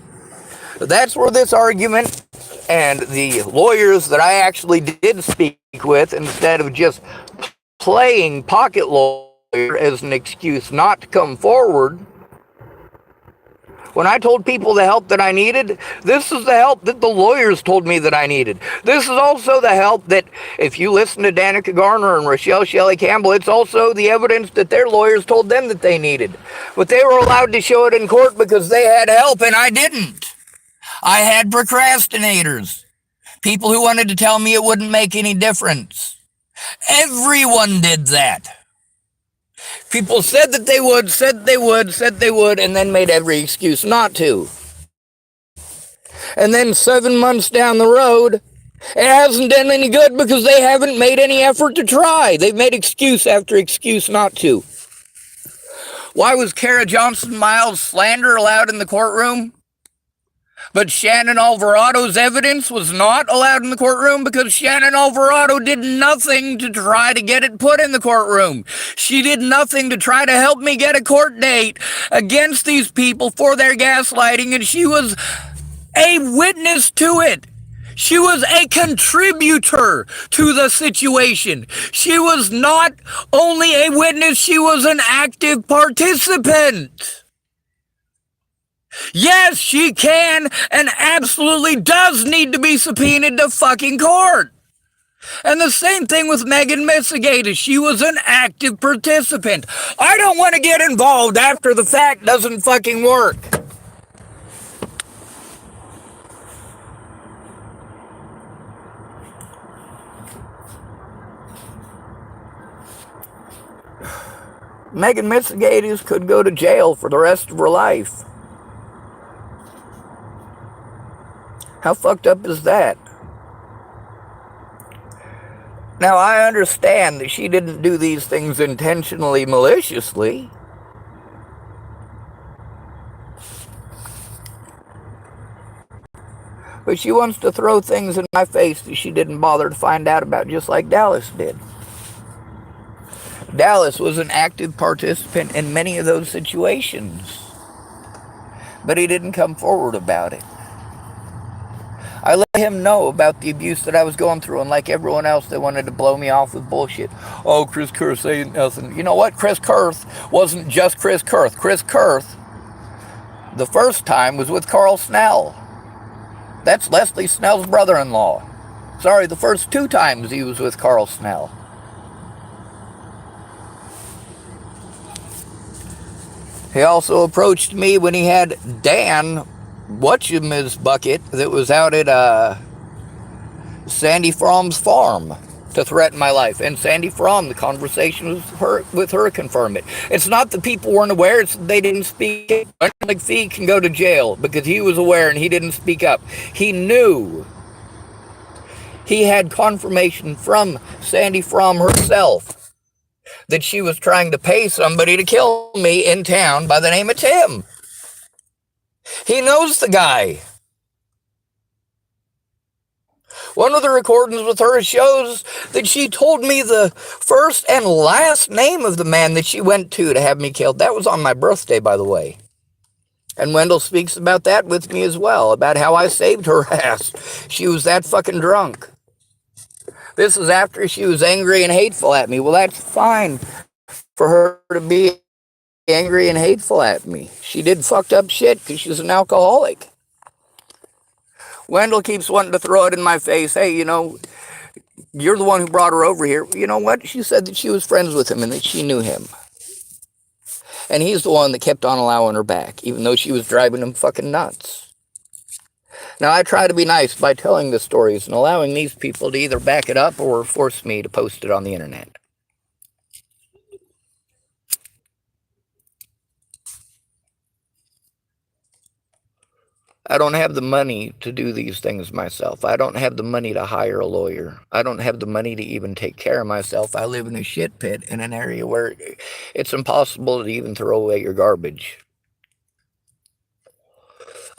that's where this argument and the lawyers that I actually did speak with, instead of just playing pocket lawyer as an excuse not to come forward, when I told people the help that I needed, this is the help that the lawyers told me that I needed. This is also the help that, if you listen to Danica Garner and Rochelle Shelley Campbell, it's also the evidence that their lawyers told them that they needed. But they were allowed to show it in court because they had help and I didn't. I had procrastinators. People who wanted to tell me it wouldn't make any difference. Everyone did that. People said that they would, and then made every excuse not to. And then 7 months down the road, it hasn't done any good because they haven't made any effort to try. They've made excuse after excuse not to. Why was Kara Johnson Miles' slander allowed in the courtroom? But Shannon Alvarado's evidence was not allowed in the courtroom because Shannon Alvarado did nothing to try to get it put in the courtroom. She did nothing to try to help me get a court date against these people for their gaslighting, and she was a witness to it. She was a contributor to the situation. She was not only a witness, she was an active participant. Yes, she can and absolutely does need to be subpoenaed to fucking court. And the same thing with Megan Misegatis. She was an active participant. I don't want to get involved after the fact doesn't fucking work. Megan Misegatis could go to jail for the rest of her life. How fucked up is that? Now, I understand that she didn't do these things intentionally, maliciously. But she wants to throw things in my face that she didn't bother to find out about, just like Dallas did. Dallas was an active participant in many of those situations, but he didn't come forward about it. I let him know about the abuse that I was going through, and like everyone else, they wanted to blow me off with bullshit. Oh, Chris Kurth ain't nothing. You know what? Chris Kurth wasn't just Chris Kurth. Chris Kurth, the first time, was with Carl Snell. That's Leslie Snell's brother-in-law. Sorry, the first 2 times he was with Carl Snell. He also approached me when he had Dan Whatchama's bucket that was out at Sandy Fromm's farm to threaten my life. And Sandy Fromm, the conversation with her confirmed it. It's not that people weren't aware, it's that they didn't speak up. Wendell McPhee can go to jail because he was aware and he didn't speak up. He knew. He had confirmation from Sandy Fromm herself that she was trying to pay somebody to kill me in town by the name of Tim. He knows the guy. One of the recordings with her shows that she told me the first and last name of the man that she went to have me killed. That was on my birthday, by the way. And Wendell speaks about that with me as well, about how I saved her ass. She was that fucking drunk. This is after she was angry and hateful at me. Well, that's fine for her to be angry and hateful at me. She did fucked up shit because she's an alcoholic. Wendell keeps wanting to throw it in my face. Hey, you know, you're the one who brought her over here. You know what? She said that she was friends with him and that she knew him. And he's the one that kept on allowing her back, even though she was driving him fucking nuts. Now, I try to be nice by telling the stories and allowing these people to either back it up or force me to post it on the internet. I don't have the money to do these things myself. I don't have the money to hire a lawyer. I don't have the money to even take care of myself. I live in a shit pit in an area where it's impossible to even throw away your garbage.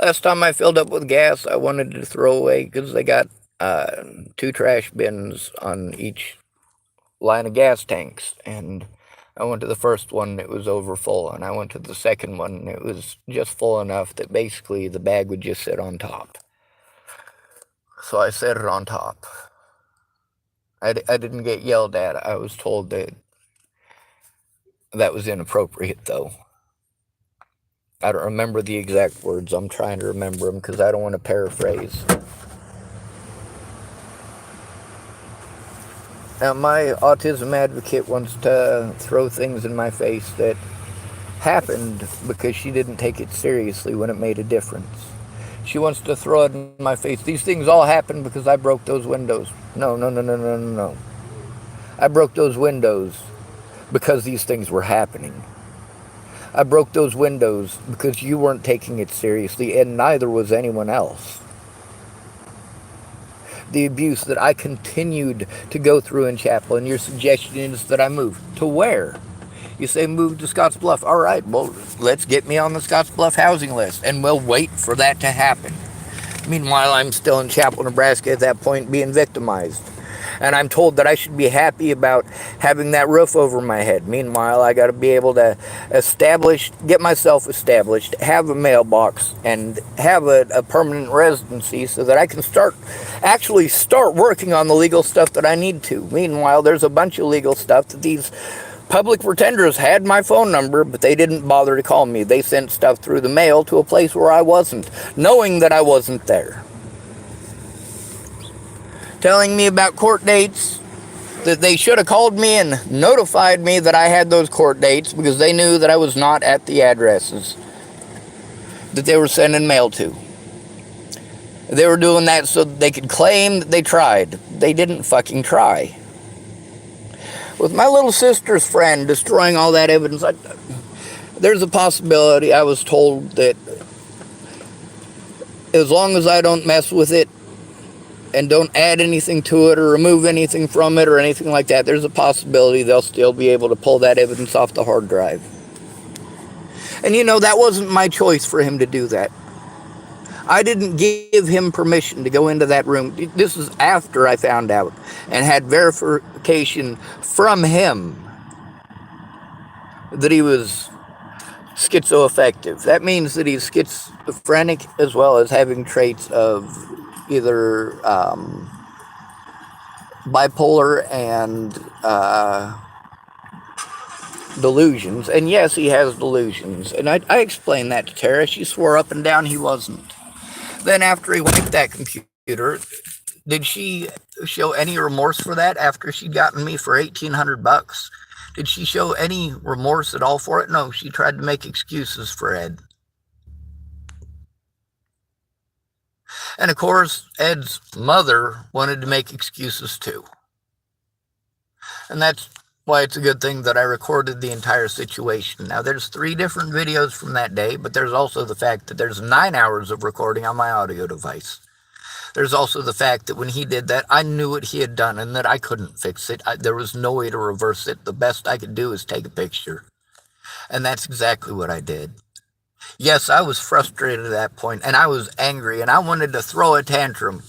Last time I filled up with gas, I wanted to throw away because they got 2 trash bins on each line of gas tanks. And I went to the first one, it was over full, and I went to the second one, it was just full enough that basically the bag would just sit on top. So I set it on top. I didn't get yelled at. I was told that that was inappropriate, though. I don't remember the exact words. I'm trying to remember them because I don't want to paraphrase. Now, my autism advocate wants to throw things in my face that happened because she didn't take it seriously when it made a difference. She wants to throw it in my face. These things all happened because I broke those windows. No. I broke those windows because these things were happening. I broke those windows because you weren't taking it seriously, and neither was anyone else. The abuse that I continued to go through in chapel, and your suggestion is that I move. To where? You say move to Scottsbluff. All right, well, let's get me on the Scottsbluff housing list, and we'll wait for that to happen. Meanwhile, I'm still in Chapel, Nebraska at that point being victimized. And I'm told that I should be happy about having that roof over my head. Meanwhile, I got to be able to get myself established, have a mailbox, and have a permanent residency so that I can actually start working on the legal stuff that I need to. Meanwhile, there's a bunch of legal stuff that these public pretenders had my phone number, but they didn't bother to call me. They sent stuff through the mail to a place where I wasn't, knowing that I wasn't there. Telling me about court dates, that they should have called me and notified me that I had those court dates because they knew that I was not at the addresses that they were sending mail to. They were doing that so that they could claim that they tried. They didn't fucking try. With my little sister's friend destroying all that evidence, there's a possibility, I was told, that as long as I don't mess with it and don't add anything to it or remove anything from it or anything like that, there's a possibility they'll still be able to pull that evidence off the hard drive. And you know, that wasn't my choice for him to do that. I didn't give him permission to go into that room. This is after I found out and had verification from him that he was schizoaffective. That means that he's schizophrenic as well as having traits of either bipolar and delusions. And yes, he has delusions. And I explained that to Tara. She swore up and down he wasn't. Then after he wiped that computer, did she show any remorse for that after she'd gotten me for $1,800? Did she show any remorse at all for it? No, she tried to make excuses for Ed. And of course, Ed's mother wanted to make excuses too. And that's why it's a good thing that I recorded the entire situation. Now, there's 3 different videos from that day, but there's also the fact that there's 9 hours of recording on my audio device. There's also the fact that when he did that, I knew what he had done and that I couldn't fix it. There was no way to reverse it. The best I could do is take a picture. And that's exactly what I did. Yes, I was frustrated at that point, and I was angry, and I wanted to throw a tantrum.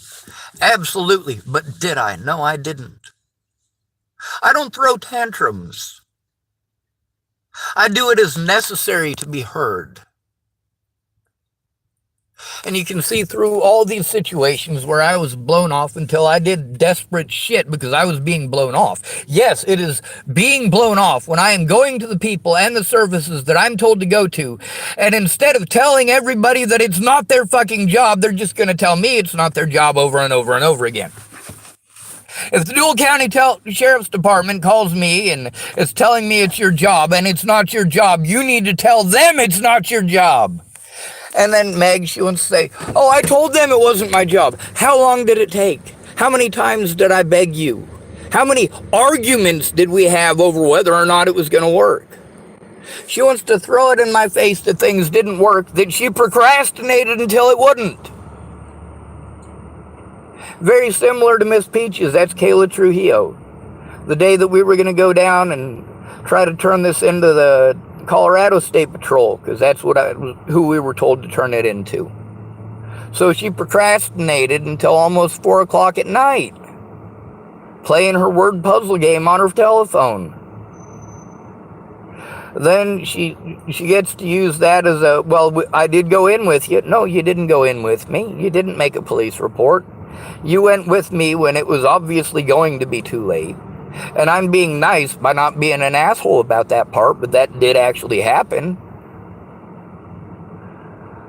Absolutely. But did I? No, I didn't. I don't throw tantrums. I do it as necessary to be heard. And you can see through all these situations where I was blown off until I did desperate shit because I was being blown off. Yes, it is being blown off when I am going to the people and the services that I'm told to go to. And instead of telling everybody that it's not their fucking job, they're just going to tell me it's not their job over and over and over again. If the Dual County Sheriff's Department calls me and is telling me it's your job and it's not your job, you need to tell them it's not your job. And then Meg, she wants to say, oh, I told them it wasn't my job. How long did it take? How many times did I beg you? How many arguments did we have over whether or not it was going to work? She wants to throw it in my face that things didn't work, that she procrastinated until it wouldn't. Very similar to Miss Peaches, that's Kayla Trujillo. The day that we were going to go down and try to turn this into the Colorado State Patrol, because that's who we were told to turn it into. So she procrastinated until almost 4 o'clock at night, playing her word puzzle game on her telephone. Then she gets to use that as a, well, I did go in with you. No, you didn't go in with me. You didn't make a police report. You went with me when it was obviously going to be too late. And I'm being nice by not being an asshole about that part, but that did actually happen.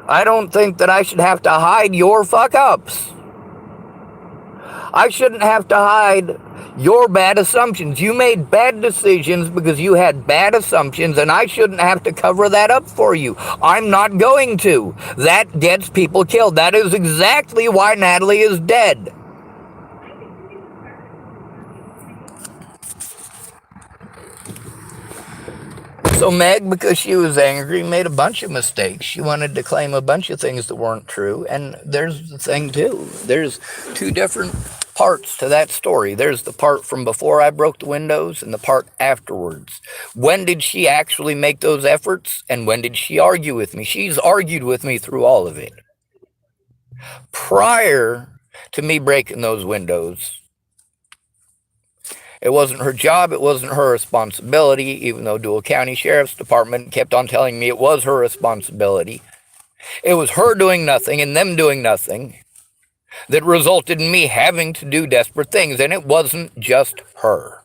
I don't think that I should have to hide your fuck-ups. I shouldn't have to hide your bad assumptions. You made bad decisions because you had bad assumptions, and I shouldn't have to cover that up for you. I'm not going to. That gets people killed. That is exactly why Natalie is dead. So Meg, because she was angry, made a bunch of mistakes. She wanted to claim a bunch of things that weren't true. And there's the thing, too. There's 2 different parts to that story. There's the part from before I broke the windows and the part afterwards. When did she actually make those efforts? And when did she argue with me? She's argued with me through all of it. Prior to me breaking those windows, it wasn't her job, it wasn't her responsibility, even though Dual County Sheriff's Department kept on telling me it was her responsibility. It was her doing nothing and them doing nothing that resulted in me having to do desperate things, and it wasn't just her.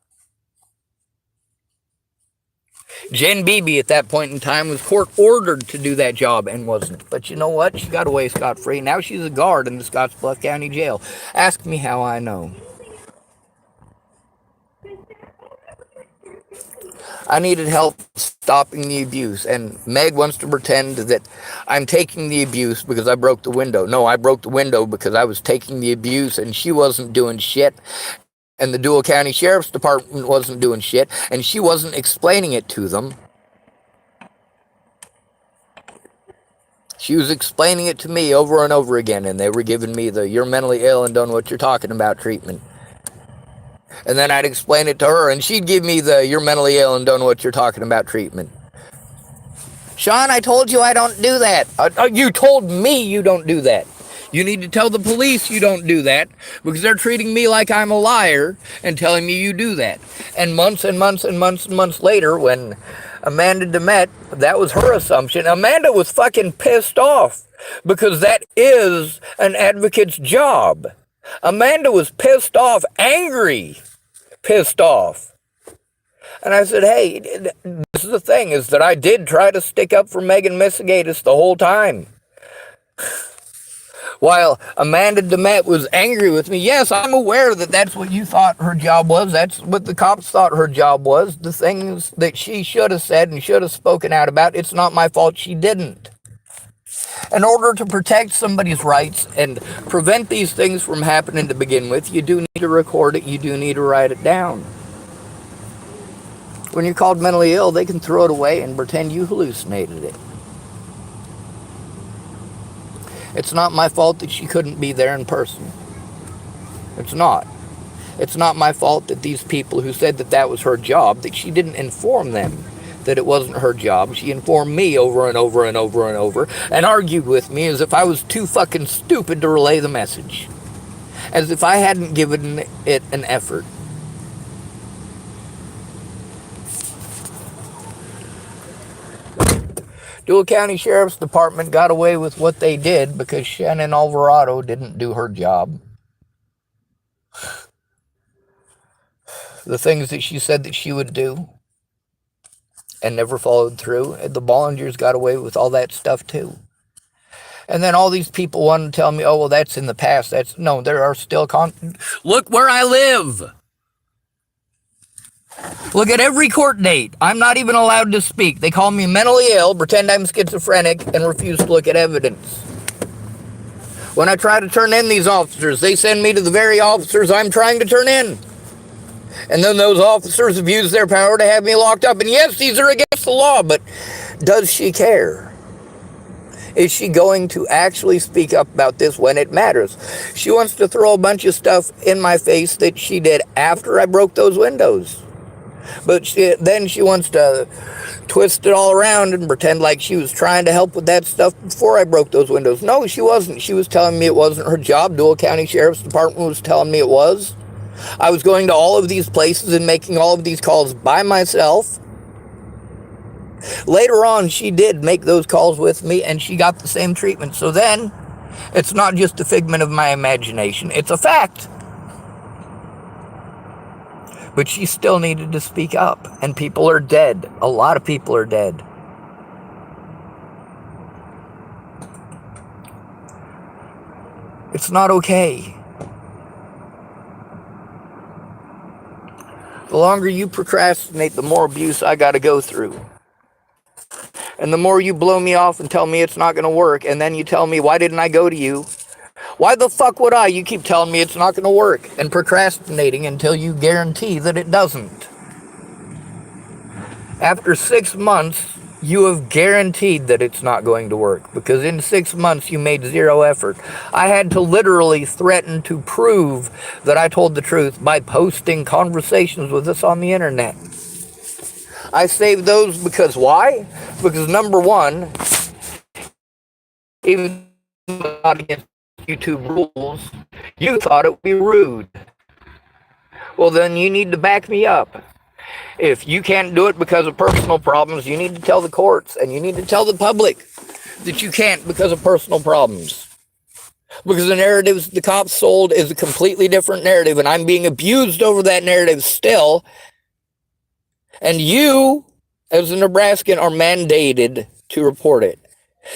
Jen Beebe at that point in time was court-ordered to do that job and wasn't. But you know what? She got away scot-free. Now she's a guard in the Scottsbluff County Jail. Ask me how I know. I needed help stopping the abuse, and Meg wants to pretend that I'm taking the abuse because I broke the window. No, I broke the window because I was taking the abuse, and she wasn't doing shit, and the Dual County Sheriff's Department wasn't doing shit, and she wasn't explaining it to them. She was explaining it to me over and over again, and they were giving me the "you're mentally ill and don't know what you're talking about" treatment. And then I'd explain it to her, and she'd give me the "you're mentally ill and don't know what you're talking about" treatment. Sean, I told you I don't do that. You told me you don't do that. You need to tell the police you don't do that, because they're treating me like I'm a liar and telling me you do that. And months and months and months and months later, when Amanda DeMette, that was her assumption, Amanda was fucking pissed off, because that is an advocate's job. Amanda was pissed off, angry, pissed off. And I said, hey, this is the thing, is that I did try to stick up for Megan Misegatis the whole time. While Amanda DeMette was angry with me, yes, I'm aware that that's what you thought her job was. That's what the cops thought her job was. The things that she should have said and should have spoken out about, it's not my fault she didn't. In order to protect somebody's rights and prevent these things from happening to begin with, you do need to record it, you do need to write it down. When you're called mentally ill, they can throw it away and pretend you hallucinated it. It's not my fault that she couldn't be there in person. It's not. It's not my fault that these people who said that that was her job, that she didn't inform them that it wasn't her job. She informed me over and over and over and over and argued with me as if I was too fucking stupid to relay the message. As if I hadn't given it an effort. Dual County Sheriff's Department got away with what they did because Shannon Alvarado didn't do her job. The things that she said that she would do and never followed through. And the Bollingers got away with all that stuff too. And then all these people want to tell me, oh, well, that's in the past. No, there are still look where I live. Look at every court date. I'm not even allowed to speak. They call me mentally ill, pretend I'm schizophrenic, and refuse to look at evidence. When I try to turn in these officers, they send me to the very officers I'm trying to turn in. And then those officers abuse their power to have me locked up. And yes, these are against the law, but does she care? Is she going to actually speak up about this when it matters? She wants to throw a bunch of stuff in my face that she did after I broke those windows. But then she wants to twist it all around and pretend like she was trying to help with that stuff before I broke those windows. No, she wasn't. She was telling me it wasn't her job. Dual County Sheriff's Department was telling me it was. I was going to all of these places and making all of these calls by myself. Later on, she did make those calls with me, and she got the same treatment. So then, it's not just a figment of my imagination. It's a fact. But she still needed to speak up, and people are dead. A lot of people are dead. It's not okay. The longer you procrastinate, the more abuse I got to go through. And the more you blow me off and tell me it's not going to work, and then you tell me, why didn't I go to you? Why the fuck would I? You keep telling me it's not going to work and procrastinating until you guarantee that it doesn't. After 6 months, you have guaranteed that it's not going to work because in 6 months you made zero effort. I had to literally threaten to prove that I told the truth by posting conversations with us on the internet. I saved those because why? Because number one, even not against YouTube rules, you thought it would be rude. Well, then you need to back me up. If you can't do it because of personal problems, you need to tell the courts and you need to tell the public that you can't because of personal problems. Because the narrative the cops sold is a completely different narrative, and I'm being abused over that narrative still. And you, as a Nebraskan, are mandated to report it.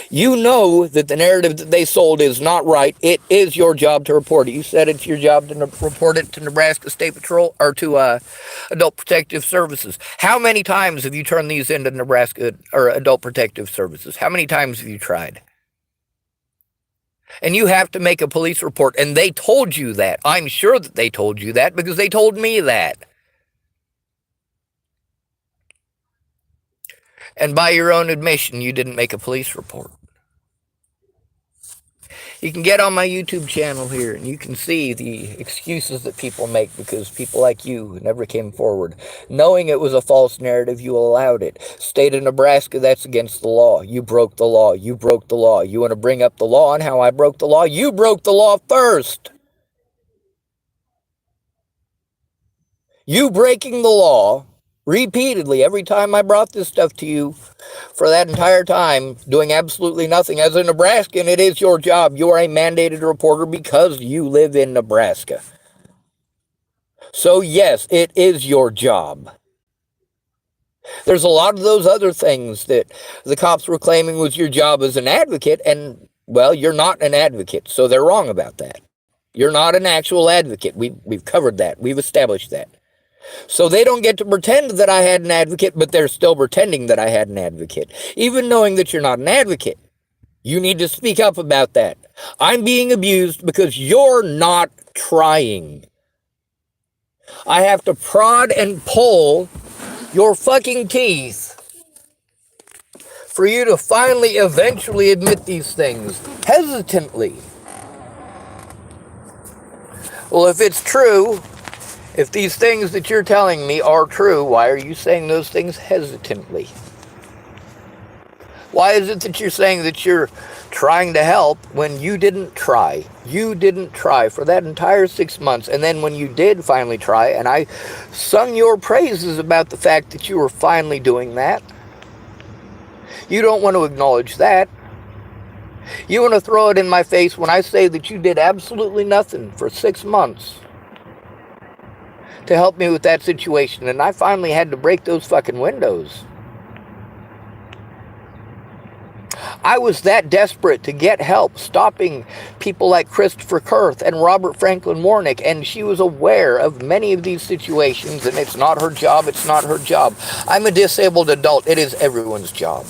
You know that the narrative that they sold is not right. It is your job to report it. You said it's your job to report it to Nebraska State Patrol or to Adult Protective Services. How many times have you turned these into Nebraska or Adult Protective Services? How many times have you tried? And you have to make a police report, and they told you that. I'm sure that they told you that because they told me that. And by your own admission, you didn't make a police report. You can get on my YouTube channel here, and you can see the excuses that people make because people like you never came forward. Knowing it was a false narrative, you allowed it. State of Nebraska, that's against the law. You broke the law. You broke the law. You want to bring up the law and how I broke the law? You broke the law first. You breaking the law repeatedly every time I brought this stuff to you for that entire time, doing absolutely nothing. As a Nebraskan, it is your job. You are a mandated reporter because you live in Nebraska. So yes, it is your job. There's a lot of those other things that the cops were claiming was your job as an advocate, and, well, you're not an advocate, so they're wrong about that. You're not an actual advocate. We've covered that. We've established that. So they don't get to pretend that I had an advocate, but they're still pretending that I had an advocate, even knowing that you're not an advocate. You need to speak up about that. I'm being abused because you're not trying. I have to prod and pull your fucking teeth for you to finally eventually admit these things, hesitantly. Well, if it's true, if these things that you're telling me are true, why are you saying those things hesitantly? Why is it that you're saying that you're trying to help when you didn't try? You didn't try for that entire 6 months. And then when you did finally try, and I sung your praises about the fact that you were finally doing that, you don't want to acknowledge that. You want to throw it in my face when I say that you did absolutely nothing for 6 months to help me with that situation. And I finally had to break those fucking windows. I was that desperate to get help, stopping people like Christopher Kurth and Robert Franklin Warnick, and she was aware of many of these situations, and it's not her job, it's not her job. I'm a disabled adult, it is everyone's job.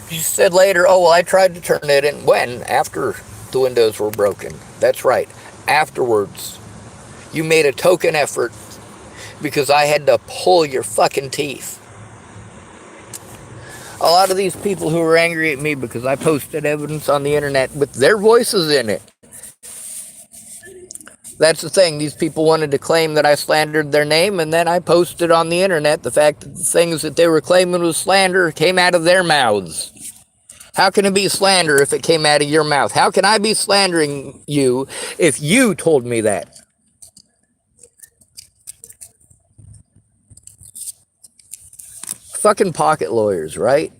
She said later, oh, well, I tried to turn it in. When? After the windows were broken. That's right, afterwards. You made a token effort because I had to pull your fucking teeth. A lot of these people who are angry at me because I posted evidence on the internet with their voices in it. That's the thing. These people wanted to claim that I slandered their name, and then I posted on the internet the fact that the things that they were claiming was slander came out of their mouths. How can it be slander if it came out of your mouth? How can I be slandering you if you told me that? Fucking pocket lawyers, right?